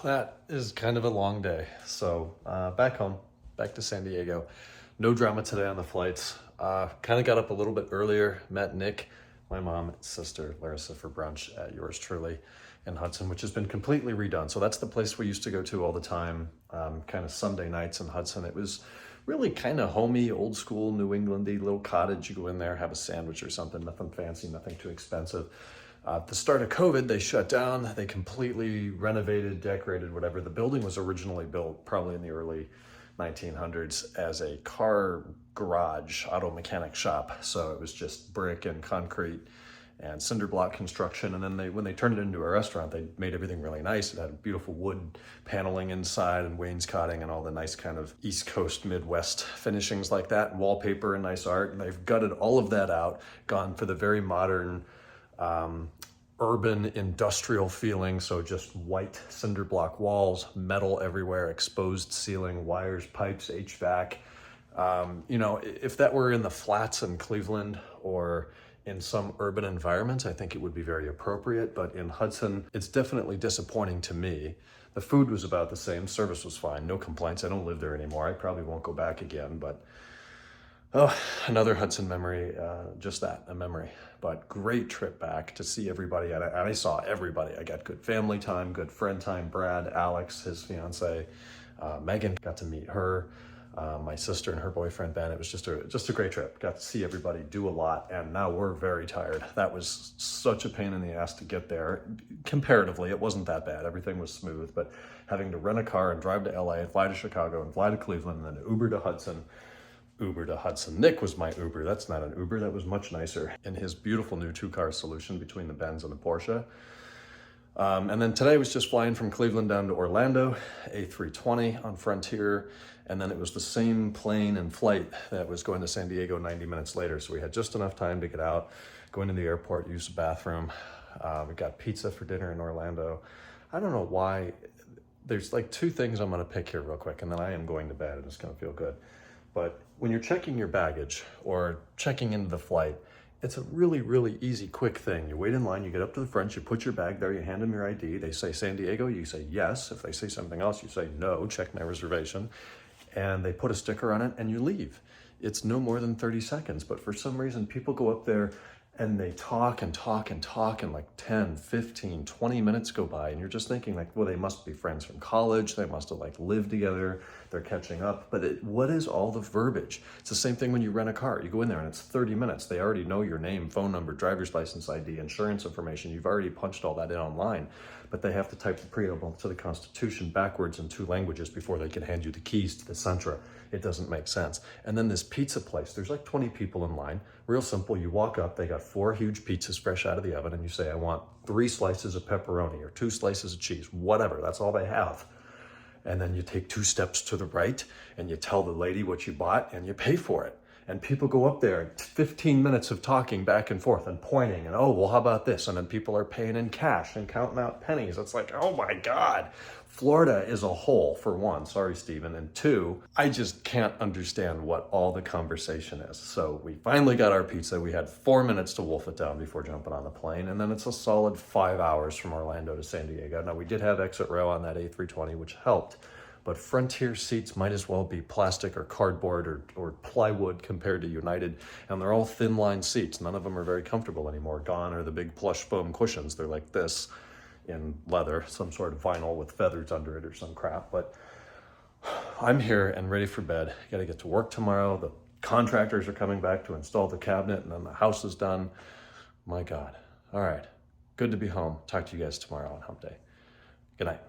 that is kind of a long day. So back home, back to San Diego. No drama today on the flights. Kind of got up a little bit earlier, met Nick, my mom and sister Larissa for brunch at yours truly in Hudson, which has been completely redone. So that's the place we used to go to all the time, kind of Sunday nights in Hudson. It was really kind of homey, old school, New Englandy little cottage. You go in there, have a sandwich or something, nothing fancy, nothing too expensive. At the start of COVID, they shut down. They completely renovated, decorated, whatever. The building was originally built probably in the early 1900s as a car garage, auto mechanic shop. So it was just brick and concrete and cinder block construction. And then when they turned it into a restaurant, they made everything really nice. It had beautiful wood paneling inside and wainscoting and all the nice kind of East Coast, Midwest finishings like that, and wallpaper and nice art. And they've gutted all of that out, gone for the very modern, urban industrial feeling. So just white cinder block walls, metal everywhere, exposed ceiling, wires, pipes, HVAC. You know, if that were in the flats in Cleveland or in some urban environment, I think it would be very appropriate. But in Hudson, it's definitely disappointing to me. The food was about the same, service was fine, no complaints. I don't live there anymore. I probably won't go back again, but oh, another Hudson memory, just that, a memory. But great trip back to see everybody, and I saw everybody. I got good family time, good friend time. Brad, Alex, his fiance, Megan, got to meet her, my sister and her boyfriend Ben. It was just a great trip. Got to see everybody, do a lot, and now we're very tired. That was such a pain in the ass to get there. Comparatively, it wasn't that bad. Everything was smooth, but having to rent a car and drive to LA and fly to Chicago and fly to Cleveland and then Uber to Hudson. Nick was my Uber. That's not an Uber. That was much nicer in his beautiful new two-car solution between the Benz and the Porsche. And then today was just flying from Cleveland down to Orlando, A320 on Frontier. And then it was the same plane and flight that was going to San Diego 90 minutes later. So we had just enough time to get out, go into the airport, use the bathroom. We got pizza for dinner in Orlando. I don't know why. There's like two things I'm going to pick here real quick, and then I am going to bed and it's going to feel good. But when you're checking your baggage or checking into the flight, it's a really, really easy, quick thing. You wait in line, you get up to the front, you put your bag there, you hand them your ID. They say San Diego, you say yes. If they say something else, you say no, check my reservation. And they put a sticker on it and you leave. It's no more than 30 seconds. But for some reason, people go up there and they talk and talk and talk, and like 10, 15, 20 minutes go by, and you're just thinking like, well, they must be friends from college. They must have like lived together. They're catching up. But what is all the verbiage? It's the same thing when you rent a car. You go in there and it's 30 minutes. They already know your name, phone number, driver's license ID, insurance information. You've already punched all that in online. But they have to type the preamble to the Constitution backwards in 2 languages before they can hand you the keys to the Sentra. It doesn't make sense. And then this pizza place, there's like 20 people in line. Real simple, you walk up, they got 4 huge pizzas fresh out of the oven, and you say, I want 3 slices of pepperoni or 2 slices of cheese, whatever, that's all they have. And then you take 2 steps to the right and you tell the lady what you bought and you pay for it. And people go up there, 15 minutes of talking back and forth and pointing and, oh, well, how about this? And then people are paying in cash and counting out pennies. It's like, oh my God. Florida is a hole, for one. Sorry, Stephen. And 2, I just can't understand what all the conversation is. So we finally got our pizza. We had 4 minutes to wolf it down before jumping on the plane. And then it's a solid 5 hours from Orlando to San Diego. Now, we did have exit row on that A320, which helped. But Frontier seats might as well be plastic or cardboard or plywood compared to United. And they're all thin line seats. None of them are very comfortable anymore. Gone are the big plush foam cushions. They're like this in leather, some sort of vinyl with feathers under it or some crap. But I'm here and ready for bed. Got to get to work tomorrow. The contractors are coming back to install the cabinet, and then the house is done. My God. All right. Good to be home. Talk to you guys tomorrow on Hump Day. Good night.